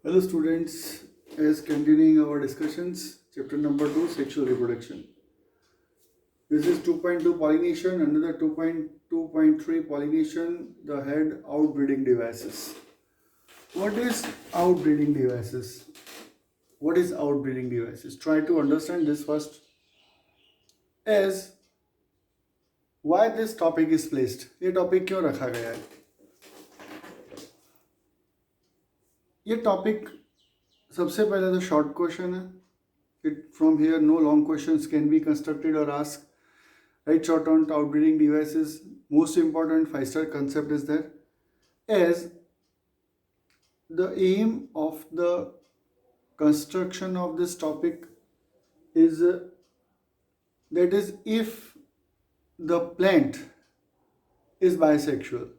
Hello students, as continuing our discussions, chapter number 2, sexual reproduction. This is 2.2 pollination, another 2.2.3 pollination, the head outbreeding devices. What is outbreeding devices? What is outbreeding devices? Try to understand this first. As why this topic is placed? ये topic क्यों रखा गया है? ये topic सबसे पहले तो short question है. From here, no long questions can be constructed or asked. Right, short on outbreeding devices. Most important 5-star concept is there. As the aim of the construction of this topic is that is if the plant is bisexual.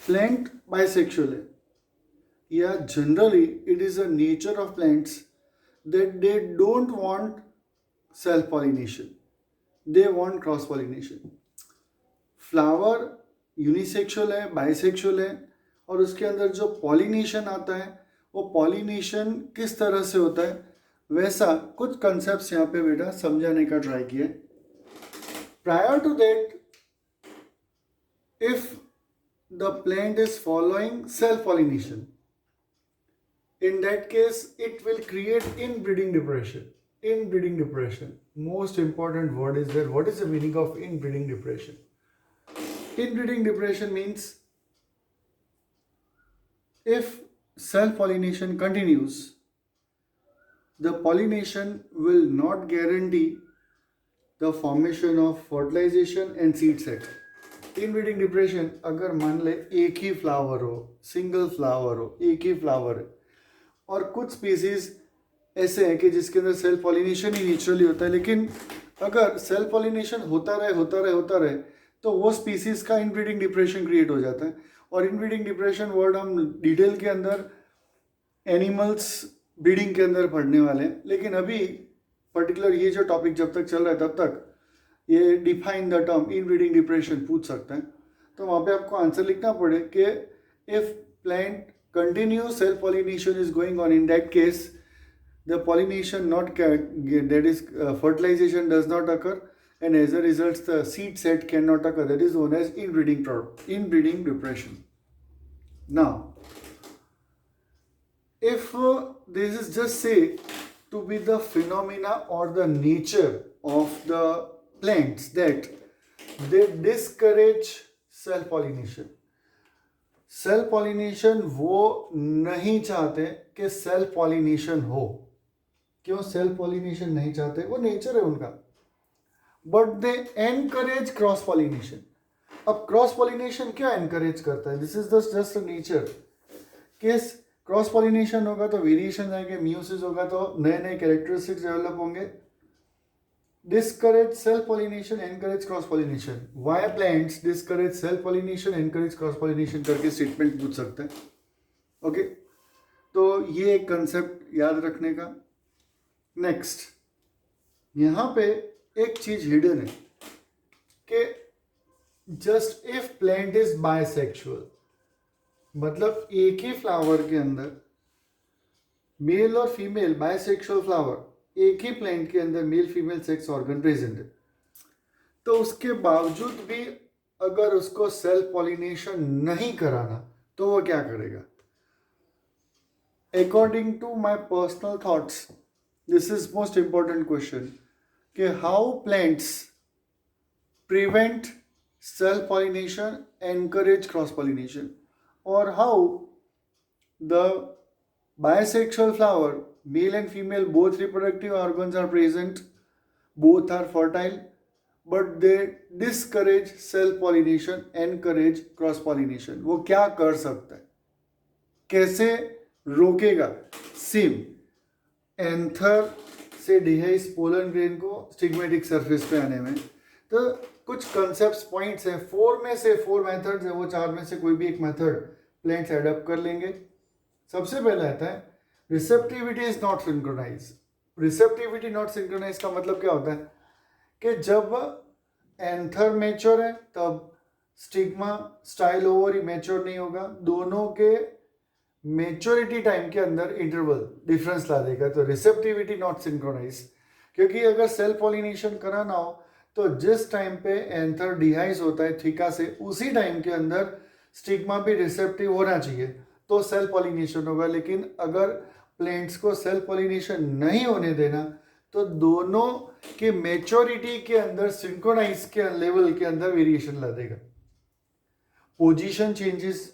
Plant bisexual है. Yeah, generally it is a nature of plants that they don't want self-pollination. They want cross-pollination. Flower unisexual है, bisexual है, और उसके अंदर जो pollination आता है वो पॉलिनेशन किस तरह से होता है वैसा कुछ कंसेप्ट्स यहाँ पे बेटा समझाने का ट्राई किया. Prior to that, if the plant is following self pollination, in that case it will create inbreeding depression. Inbreeding depression, most important word is there. What is the meaning of inbreeding depression? Inbreeding depression means if self pollination continues, the pollination will not guarantee the formation of fertilization and seed set. Inbreeding depression, अगर मान ले एक ही flower हो, single flower हो, एक ही flower है, और कुछ स्पीसीज ऐसे हैं कि जिसके अंदर सेल्फ पॉलिनेशन ही नेचुरली होता है, लेकिन अगर सेल्फ पॉलिनेशन होता रहे तो वो स्पीसीज का इनब्रीडिंग डिप्रेशन क्रिएट हो जाता है. और इनब्रीडिंग डिप्रेशन वर्ड हम डिटेल के अंदर एनिमल्स ब्रीडिंग के अंदर पढ़ने वाले हैं, लेकिन अभी पर्टिकुलर ये जो टॉपिक जब तक चल रहा है तब तक ये define the term inbreeding depression पूछ सकता है. तो वहाँ पे आपको आंसर लिखना पड़े कि if plant continuous self pollination is going on, in that case the pollination that is fertilization does not occur, and as a result the seed set cannot occur. That is known as inbreeding depression. Now if this is just say to be the phenomena or the nature of the plants that they discourage self pollination. Self pollination वो नहीं चाहते कि self pollination हो. क्यों self pollination नहीं चाहते? वो nature है उनका. But they encourage cross pollination. अब क्रॉस पॉलिनेशन क्या एनकरेज करता है? This is just nature. Case cross pollination होगा तो वेरिएशन आएंगे, म्यूसिस होगा तो नए नए कैरेक्टरिस्टिक्स डेवलप होंगे. Discourage self-pollination, encourage cross-pollination. Why plants discourage self-pollination, encourage cross-pollination करके स्टेटमेंट पूछ सकते हैं. ओके, तो ये एक कंसेप्ट याद रखने का. नेक्स्ट, यहाँ पे एक चीज हिडन है कि just if plant is bisexual, मतलब एक ही फ्लावर के अंदर मेल और फीमेल बायसेक्सुअल फ्लावर, एक ही प्लांट के अंदर male female sex organ present है, तो उसके बावजूद भी अगर उसको सेल्फ पॉलिनेशन नहीं कराना तो वो क्या करेगा? According to my personal thoughts, this is most important question कि how plants prevent self pollination, encourage cross pollination, और how the bisexual flower, male and female both reproductive organs are present, both are fertile, but they discourage self pollination, encourage cross pollination. वो क्या कर सकता है? कैसे रोकेगा? Same anther से डिहाइस pollen grain को स्टिग्मेटिक सरफेस पे आने में. तो कुछ कंसेप्ट पॉइंट्स हैं, 4 में से 4 मेथड्स है, वो 4 में से कोई भी एक मेथड प्लांट्स एडप्ट कर लेंगे. सबसे पहले आता है receptivity is not synchronize. Receptivity not synchronize का मतलब क्या होता है कि जब एंथर मैच्योर है तब स्टिग्मा स्टाइल ओवरी मैच्योर नहीं होगा. दोनों के मेच्योरिटी टाइम के अंदर इंटरवल डिफरेंस ला देगा। तो रिसेप्टिविटी नॉट सिंक्रोनाइज, क्योंकि अगर सेल पॉलिनेशन कराना हो तो जिस टाइम पे एंथर डिहाइज होता है थीका से, उसी टाइम के अंदर स्टिग्मा भी रिसेप्टिव होना चाहिए तो सेल पॉलिनेशन होगा। लेकिन अगर प्लेंट्स को सेल पॉलिनेशन नहीं होने देना तो दोनों के मेच्योरिटी के अंदर सिंक्रोनाइज के लेवल के अंदर वेरिएशन ला देगा। पोजीशन चेंजेस,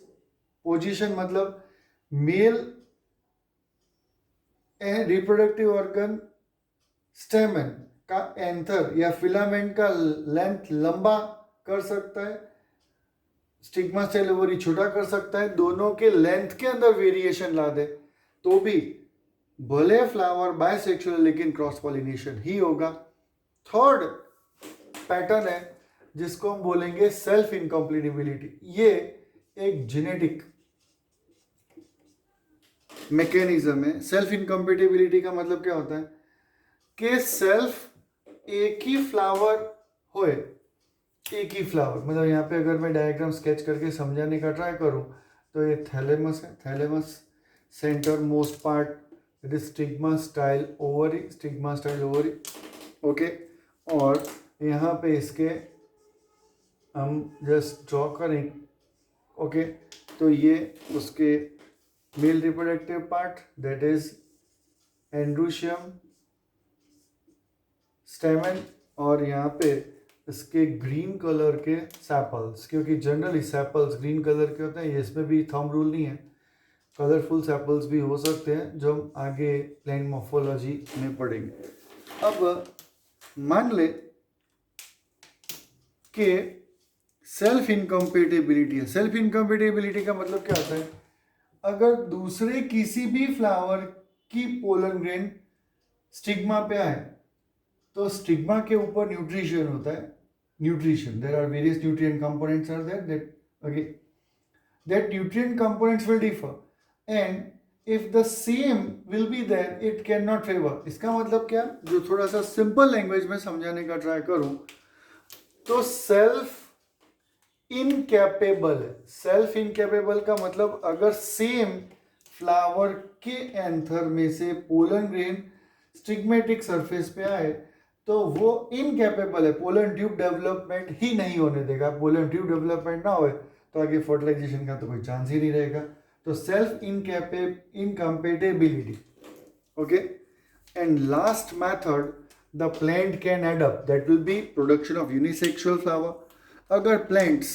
पोजीशन मतलब मेल रिप्रोडक्टिव ऑर्गन स्टेमन का एंथर या फिलामेंट का लेंथ लंबा कर सकता है, स्टिग्मा सेल ओवरी छोटा कर सकता है। दोनों के लेंथ के अंदर वेरिएशन ला दे तो भी भले फ्लावर बायसेक्सुअल लेकिन क्रॉस पॉलिनेशन ही होगा। थर्ड पैटर्न है जिसको हम बोलेंगे सेल्फ इनकम्प्लीटेबिलिटी। ये एक जेनेटिक मैकेनिज्म है। सेल्फ इनकम्पेटिबिलिटी का मतलब क्या होता है कि सेल्फ एक ही फ्लावर होए, एक ही फ्लावर, मतलब यहाँ पे अगर मैं डायग्राम स्केच करके समझाने का ट्राई करूँ तो ये थैलेमस है, thalamus centre most part, it is stigma style ovary, stigma style ovary, okay. और यहाँ पे इसके हम जस्ट ड्रॉ करें, ओके। तो ये उसके male reproductive part that is androecium स्टेमन, और यहाँ पे इसके ग्रीन कलर के सैपल्स, क्योंकि जनरली सैपल्स ग्रीन कलर के होते हैं। ये इसमें भी थंब रूल नहीं है, कलरफुल सैपल्स भी हो सकते हैं जो हम आगे प्लांट मॉर्फोलॉजी में पढ़ेंगे। अब मान ले कि सेल्फ इनकम्पेटिबिलिटी है। सेल्फ इनकम्पेटिबिलिटी का मतलब क्या होता है, अगर दूसरे किसी भी फ्लावर की पोलन ग्रेन स्टिग्मा पे आए तो स्टिग्मा के ऊपर न्यूट्रिशन होता है, nutrition, there are various nutrient components are there, that okay, that nutrient components will differ and if the same will be there it can not favour. इसका मतलब क्या, जो थोड़ा सा सिंपल लैंग्वेज में समझाने का ट्राई करूं तो सेल्फ इनकैपेबल है। सेल्फ इनकैपेबल का मतलब अगर सेम फ्लावर के एंथर में से पोलन ग्रेन स्टिग्मेटिक सरफेस पे आए तो वो इनकैपेबल है, पोलन ट्यूब डेवलपमेंट ही नहीं होने देगा। पोलन ट्यूब डेवलपमेंट ना हो तो आगे फर्टिलाइजेशन का तो कोई चांस ही नहीं रहेगा। तो self incompatibility, okay. And last method the plant can adapt, that will be production of unisexual flower. अगर प्लांट्स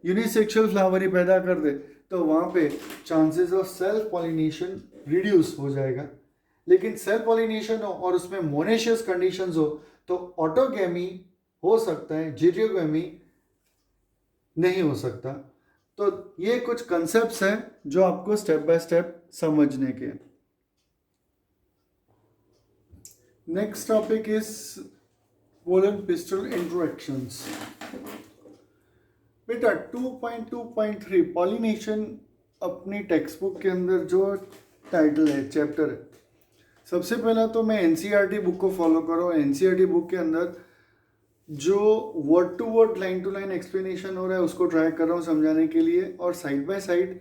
यूनिसेक्सुअल फ्लावर ही पैदा कर दे तो वहाँ पे chances of self pollination reduce हो जाएगा। लेकिन सेल्फ पॉलिनेशन हो और उसमें मोनेशियस कंडीशंस हो तो ऑटोगैमी हो सकता है, जीरियोगैमी नहीं हो सकता। तो ये कुछ कंसेप्ट्स हैं जो आपको स्टेप बाय स्टेप समझने के। Next topic is pollen pistol interactions. बेटा 2.2.3 पॉलिनेशन अपनी टेक्स्ट बुक के अंदर जो टाइटल है, चैप्टर है, सबसे पहला तो मैं एनसीईआरटी बुक को फॉलो करो। एनसीईआरटी बुक के अंदर जो word to word line to line explanation हो रहा है उसको ट्राई कर रहा हूँ समझाने के लिए, और साइड बाय साइड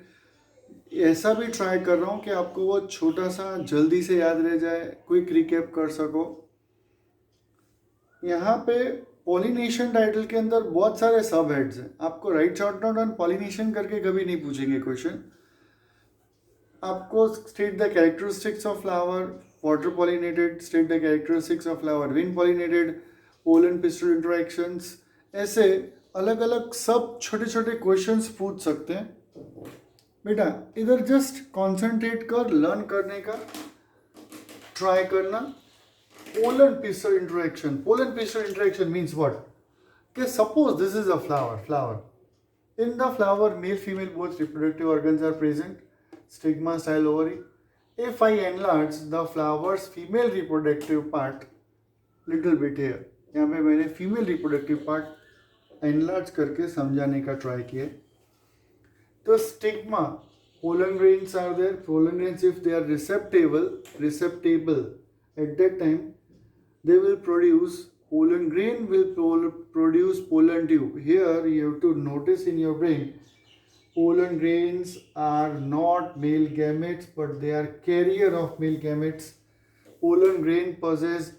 ऐसा भी ट्राई कर रहा हूँ कि आपको वो छोटा सा जल्दी से याद रह जाए, क्विक रिकैप कर सको। यहाँ पे पॉलिनेशन टाइटल के अंदर बहुत सारे सब हेड्स हैं। आपको right short note on pollination करके कभी नहीं पूछेंगे क्वेश्चन। आपको state the characteristics of flower, water pollinated, state the characteristics of flower, wind pollinated, pollen pistol interactions, ऐसे अलग अलग सब छोटे छोटे क्वेश्चंस पूछ सकते हैं। बेटा इधर जस्ट कंसंट्रेट कर, लर्न करने का ट्राई करना। Pollen pistil interaction, pollen pistil interaction means what, कि suppose this is a flower, in the flower male female both reproductive organs are present, stigma style ovary. If I enlarge the flower's female reproductive part little bit here, यहाँ पे मैंने female reproductive part enlarge करके समझाने का try किया। तो stigma, pollen grains are there, pollen grains if they are receptable at that time they will produce pollen grain, will produce pollen tube. Here you have to notice in your brain pollen grains are not male gametes, but they are carrier of male gametes. Pollen grain possess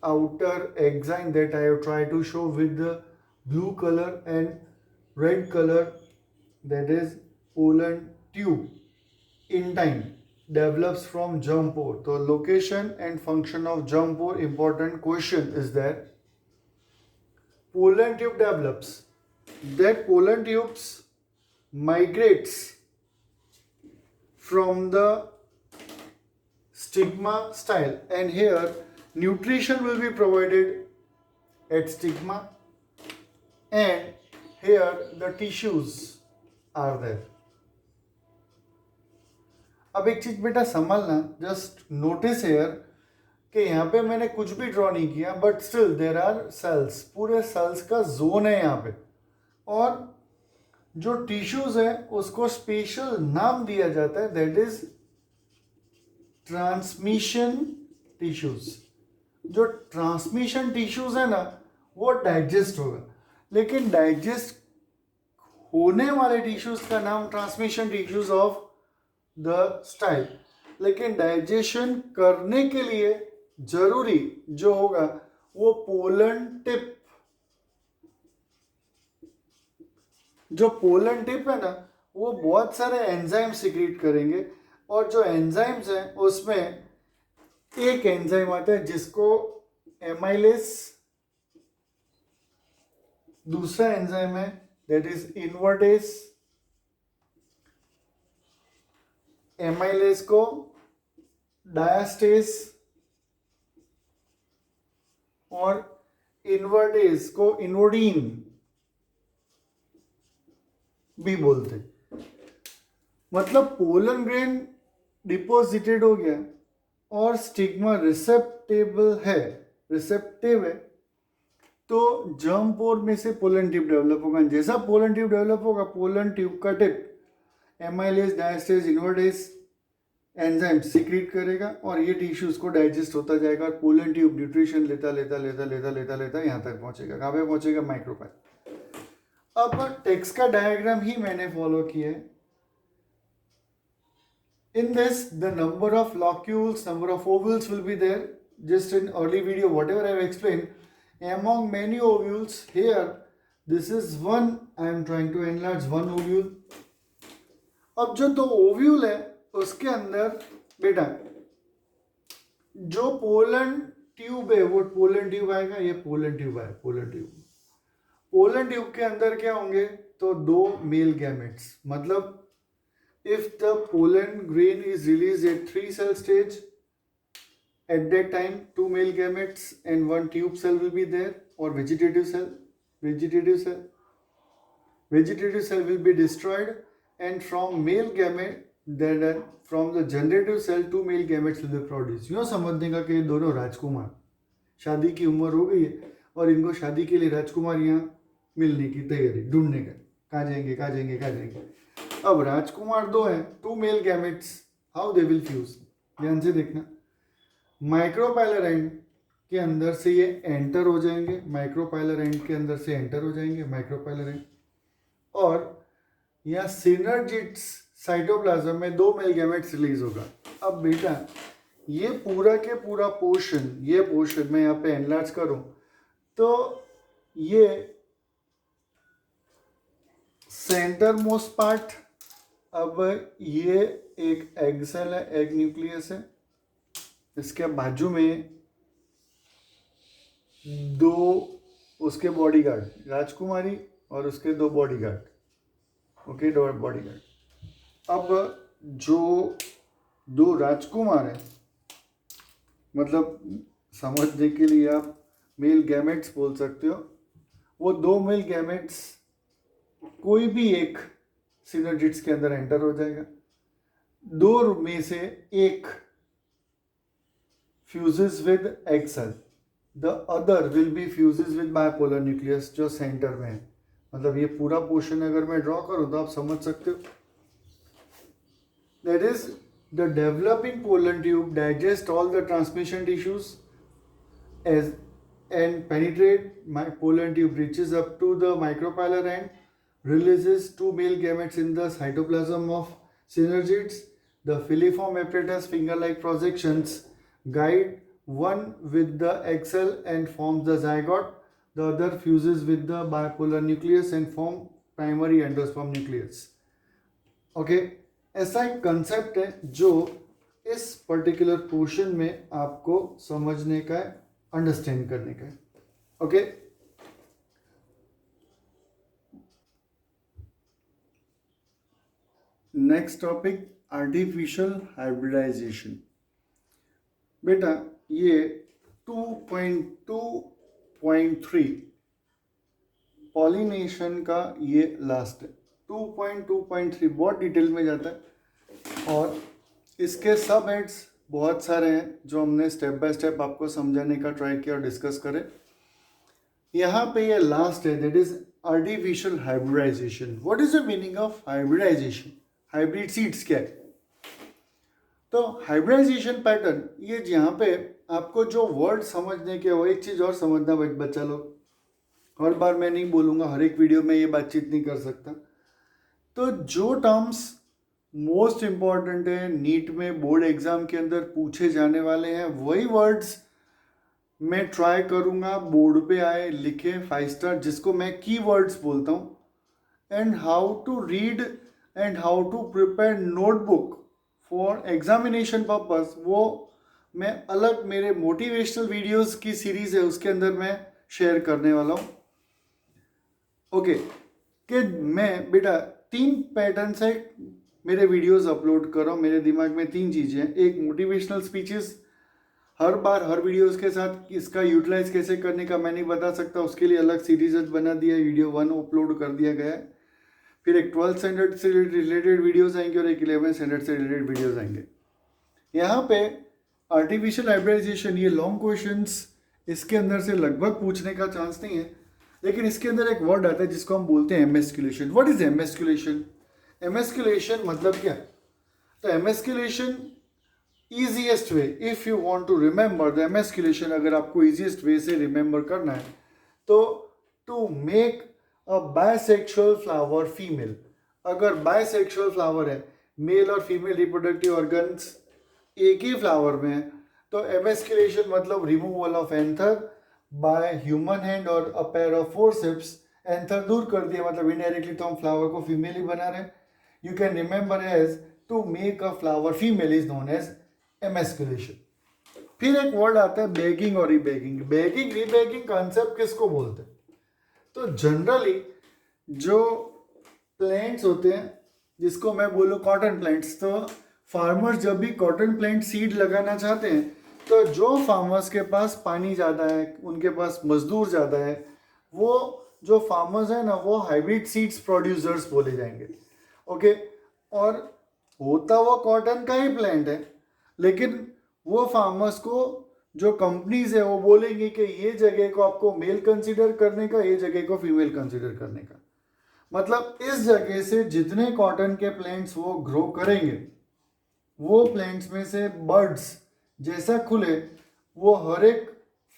outer exine that I have tried to show with the blue color and red color, that is pollen tube. In time develops from germ pore. The location and function of germ pore, important question is there. Pollen tube develops. That pollen tubes migrates from the stigma style, and here nutrition will be provided at stigma, and here the tissues are there. अब एक चीज बेटा संभालना, just notice hair कि यहाँ पे मैंने कुछ भी ड्रॉ नहीं किया, but still there are cells, पूरे सेल्स का जोन है यहाँ पे, और जो टिश्यूज है उसको स्पेशल नाम दिया जाता है, दैट इज ट्रांसमिशन टिश्यूज. जो ट्रांसमिशन टिश्यूज है ना वो डाइजेस्ट होगा, लेकिन डाइजेस्ट होने वाले टिश्यूज का नाम transmission tissues of the style. लेकिन डाइजेशन करने के लिए जरूरी जो होगा वो पोलन टिप. जो पोलन टिप है ना वो बहुत सारे एंजाइम सिक्रीट करेंगे, और जो एंजाइम्स हैं उसमें एक एंजाइम आता है जिसको एमाइलेस, दूसरा एंजाइम है दैट इज इन्वर्टेस. एमाइलेस को डायास्टेस और इन्वर्टेस को इनोडीन भी बोलते. मतलब पोलन ग्रेन डिपोजिटेड हो गया और स्टिग्मा रिसेप्टेबल है, रिसेप्टिव है, तो जर्म पोर में से पोलन ट्यूब डेवलप होगा. जैसा पोलन ट्यूब डेवलप होगा, पोलन ट्यूब का tip amylase, diastase, invertase enzyme secret करेगा और ये टिश्यूज को डाइजेस्ट होता जाएगा, और पोलन ट्यूब न्यूट्रिशन लेता लेता लेता लेता लेता लेता यहाँ तक पहुंचेगा. कहाँ पे पहुंचेगा? माइक्रोपाइल. अब टेक्स्ट का डायग्राम ही मैंने फॉलो किया है. In this, the number of locules, number of ovules will be there. Just in early video, whatever I have explained, among many ovules, here, this is one, I am trying to enlarge one ovule. अब जो दो ovule है उसके अंदर बेटा जो pollen tube है वो पोलन ट्यूब आएगा, ये पोलन ट्यूब है, पोलन ट्यूब. पोलन ट्यूब के अंदर क्या होंगे? तो दो मेल गैमेट्स. मतलब if the pollen grain is released at 3 cell stage, at that time 2 male gametes and 1 tube cell will be there, or vegetative cell will be destroyed, and from male gamete, then from the generative cell 2 male gametes will be produced. यूँ समझने का कि दोनों राजकुमार, शादी की उम्र हो गई है और इनको शादी के लिए राजकुमारियाँ मिलने की तैयारी, ढूंढने का, कहाँ जाएंगे. अब राजकुमार दो हैं, 2 male gametes, how they will fuse. ध्यान से देखना, माइक्रोपाइलर एंड के अंदर से ये एंटर हो जाएंगे, माइक्रोपाइलर एंड के अंदर से एंटर हो जाएंगे, माइक्रोपाइलर एंड, और यहाँ सिनर्जिड्स साइटोप्लाज्म में 2 मेल गैमेट्स रिलीज होगा. अब बेटा ये पूरा के पूरा पोर्शन, ये पोर्शन मैं यहाँ पे एनलार्ज करूँ तो ये सेंटर मोस्ट पार्ट, अब ये एक एग सेल है, एग न्यूक्लियस है, इसके बाजू में दो उसके बॉडीगार्ड, राजकुमारी और उसके 2 बॉडीगार्ड, ओके, 2 बॉडीगार्ड. अब जो 2 राजकुमार हैं, मतलब समझने के लिए आप मेल गैमेट्स बोल सकते हो, वो 2 मेल गैमेट्स कोई भी एक सिनर्जिड्स के अंदर एंटर हो जाएगा. 2 में से एक fuses with egg cell, the other will be fuses with bipolar nucleus जो सेंटर में है. मतलब ये पूरा पोर्शन अगर मैं ड्रॉ करूं तो आप समझ सकते हो. That is the developing pollen tube digest all the transmission tissues as and penetrate. My pollen tube reaches up to the micropylar end. releases two male gametes in the cytoplasm of synergids. The filiform apparatus finger-like projections guide one with the egg cell and forms the zygote. The other fuses with the bipolar nucleus and form primary endosperm nucleus. Okay ऐसा एक concept है जो इस particular portion में आपको समझने का है, अंडरस्टैंड करने का है. Okay next topic artificial hybridization. बेटा ये 2.2.3 पॉलिनेशन का ये लास्ट है. 2.2.3 बहुत डिटेल में जाता है और इसके सब हेड्स बहुत सारे हैं जो हमने स्टेप बाय स्टेप आपको समझाने का ट्राई किया और डिस्कस करें. यहाँ पे ये लास्ट है, that is artificial hybridization. What is the meaning of hybridization? Hybrid seeds क्या है? तो हाइब्रिडाइजेशन पैटर्न, ये यहाँ पे आपको जो वर्ड समझने के, वो एक चीज़ और समझना बच्चा लोग, हर बार मैं नहीं बोलूँगा, हर एक वीडियो में ये बातचीत नहीं कर सकता. तो जो टर्म्स मोस्ट इम्पॉर्टेंट है, नीट में बोर्ड एग्जाम के अंदर पूछे जाने वाले हैं, वही वर्ड्स मैं ट्राई करूँगा बोर्ड पे आए लिखे 5 स्टार, जिसको मैं की वर्ड्स बोलता हूँ. And how to read and how to prepare notebook for examination purpose, वो मैं अलग मेरे मोटिवेशनल वीडियोस की सीरीज है उसके अंदर मैं शेयर करने वाला हूँ. ओके कि मैं बेटा 3 पैटर्न से मेरे वीडियोस अपलोड कर रहा हूँ. मेरे दिमाग में 3 चीज़ें हैं. एक मोटिवेशनल स्पीचेस, हर बार हर वीडियोस के साथ इसका यूटिलाइज कैसे करने का मैं नहीं बता सकता, उसके लिए अलग सीरीज बना दिया, वीडियो 1 अपलोड कर दिया गया है. फिर एक 12th स्टैंडर्ड से रिलेटेड वीडियोस आएंगे और एक 11th स्टैंडर्ड से रिलेटेड वीडियोस आएंगे. यहाँ पे आर्टिफिशियल हाइब्रिडाइजेशन, ये लॉन्ग क्वेश्चंस इसके अंदर से लगभग पूछने का चांस नहीं है, लेकिन इसके अंदर एक वर्ड आता है जिसको हम बोलते हैं emasculation. What is emasculation? Emasculation मतलब क्या? तो emasculation easiest way, if you want to remember the emasculation, अगर आपको ईजीएस्ट वे से रिमेंबर करना है तो to make a bisexual flower female. अगर बायसेक्सुअल फ्लावर है, मेल और फीमेल रिप्रोडक्टिव ऑर्गन्स एक ही फ्लावर में है, तो एमेस्कुलेशन मतलब removal of anther by human hand और a pair of forceps. Anther दूर कर दिया मतलब इनडायरेक्टली तो हम फ्लावर को फीमेल ही बना रहे हैं. You can remember as to make a flower female is known as emasculation. फिर एक वर्ड आता है बेगिंग और रीबेगिंग. बेगिंग रीबेगिंग कॉन्सेप्ट किसको बोलते हैं? तो जनरली जो प्लांट्स होते हैं, जिसको मैं बोलूँ कॉटन प्लांट्स, तो फार्मर्स जब भी कॉटन प्लांट सीड लगाना चाहते हैं तो जो फार्मर्स के पास पानी ज़्यादा है, उनके पास मजदूर ज़्यादा है, वो जो फार्मर्स हैं ना, वो हाइब्रिड सीड्स प्रोड्यूसर्स बोले जाएंगे. ओके और होता वो कॉटन का ही प्लांट है, लेकिन वो फार्मर्स को जो कंपनीज है वो बोलेंगी कि ये जगह को आपको मेल कंसीडर करने का, ये जगह को फीमेल कंसीडर करने का. मतलब इस जगह से जितने कॉटन के प्लांट्स वो ग्रो करेंगे, वो प्लांट्स में से बर्ड्स जैसा खुले वो हर एक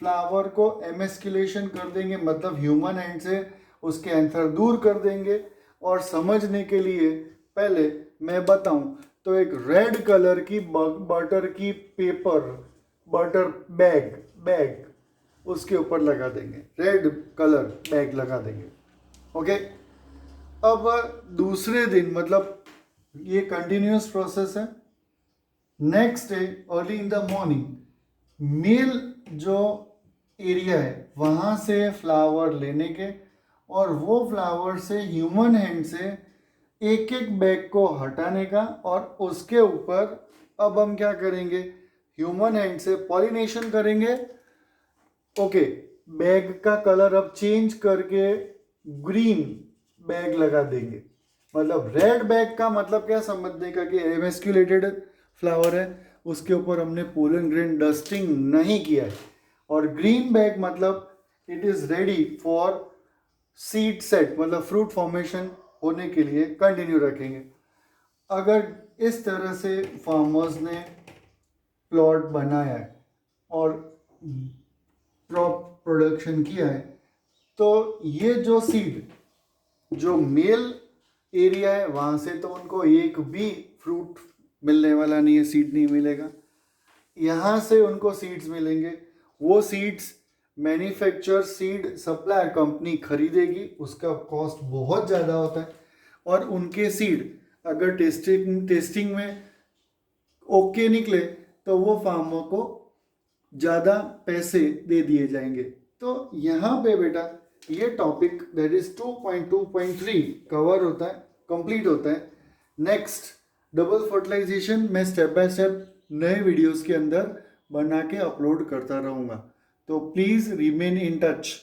फ्लावर को एमेस्कुलेशन कर देंगे, मतलब ह्यूमन हैंड से उसके एंथर दूर कर देंगे. और समझने के लिए पहले मैं बताऊं तो एक रेड कलर की बटर की पेपर, बटर बैग उसके ऊपर लगा देंगे, रेड कलर बैग लगा देंगे. ओके अब दूसरे दिन, मतलब ये कंटिन्यूस प्रोसेस है. Next day early in the morning male जो एरिया है वहाँ से फ्लावर लेने के, और वो फ्लावर से ह्यूमन हैंड से एक एक बैग को हटाने का, और उसके ऊपर अब हम क्या करेंगे, ह्यूमन हैंड से पॉलिनेशन करेंगे. ओके बैग का कलर अब चेंज करके ग्रीन बैग लगा देंगे. मतलब रेड बैग का मतलब क्या समझने का कि एमेस्कुलेटेड फ्लावर है, उसके ऊपर हमने पोलन ग्रेन डस्टिंग नहीं किया है. और ग्रीन बैग मतलब it is ready for seed set, मतलब फ्रूट फॉर्मेशन होने के लिए कंटिन्यू रखेंगे. अगर इस तरह से फार्मर्स ने प्लॉट बनाया है और क्रॉप प्रोडक्शन किया है, तो ये जो सीड जो मेल एरिया है वहाँ से तो उनको एक भी फ्रूट मिलने वाला नहीं है, सीड नहीं मिलेगा। यहाँ से उनको सीड्स मिलेंगे, वो seeds manufacture seed supplier company खरीदेगी, उसका कॉस्ट बहुत ज़्यादा होता है, और उनके सीड अगर टेस्टिंग में ओके निकले तो वो फार्मर को ज़्यादा पैसे दे दिए जाएंगे। तो यहाँ पे बेटा ये टॉपिक दैट इज 2.2.3 कवर होता है, कंप्लीट होता है। नेक्स्ट डबल फर्टिलाइजेशन मैं स्टेप बाय स्टेप नए वीडियोस के अंदर बना के अपलोड करता रहूँगा, तो प्लीज़ रिमेन इन टच।